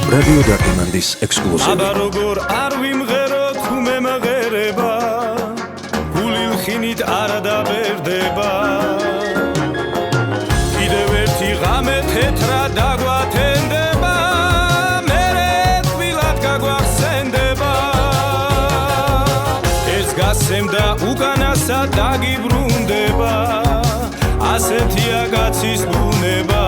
რადიო დარტიმანდის ექსკლუზივი. აბა როგორ არ ვიმღერო თუ მე მღერება, გული ლხინით არ დაბერდება. კიდევ ერთი ღამე თეთრა დაგვათენდება, მერე თბილად გაგვახსენდება. ეს გასცემდა უკანასა დაგიბრუნდება, ასეთია კაცის ბუნება.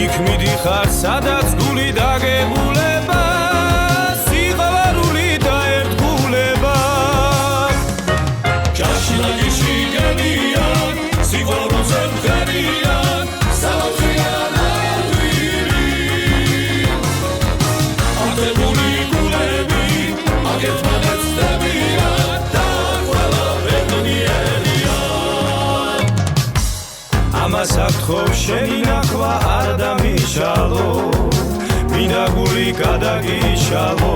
იქ მიდიხარ სადაც გული დაგებულება, სიყვარული დაერთხულება. ჯაშილაგიში გენიან, სიყვარულზე მღერიან, საოცრიან ადვილი. ამდებული გულები, აგერთმანეთ ცდებიან, და ყველა ბედნიერიან. ამას აღთხოვ შენი ნახვა არ დამიშალო, მინდა გული გადაგიშალო.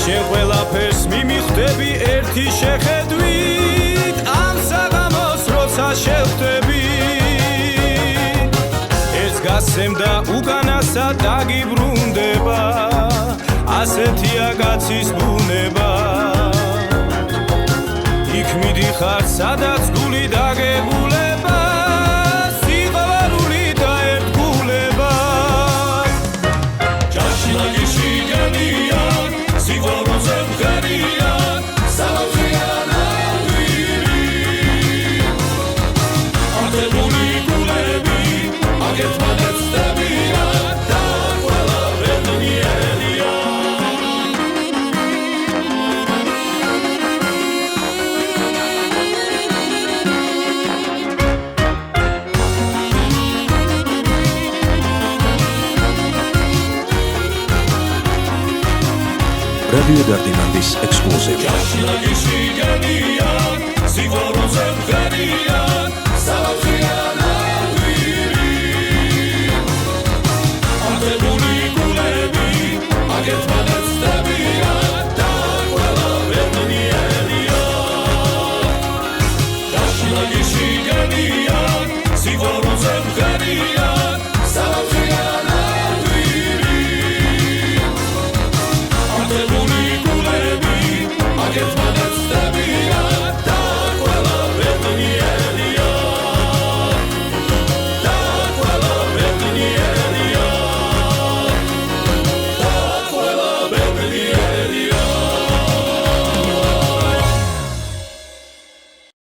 შენ ყველაფერს მიმიხვდები ერთი შეხედვით, ამ საღამოს როცა შევხვდები. ეს გასცემდა უკანასა დაგიბრუნდება, ასეთია კაცის ბუნება. იქ მიდიხარ სადაც გული დაგებულება, სიყვარული დაერთხულება. ჯაშილაგიში გენიან, სიყვარულზე მღერიან, საოცრიან ადვილი. ამდებული გულები, აგერთმანეთ ცდებიან, და ყველა ბედნიერიან. რადიო დარტიმანდის ექსკლუზივი. ჯაშილაგიში გენიან, სიყვარულზე მღერიან,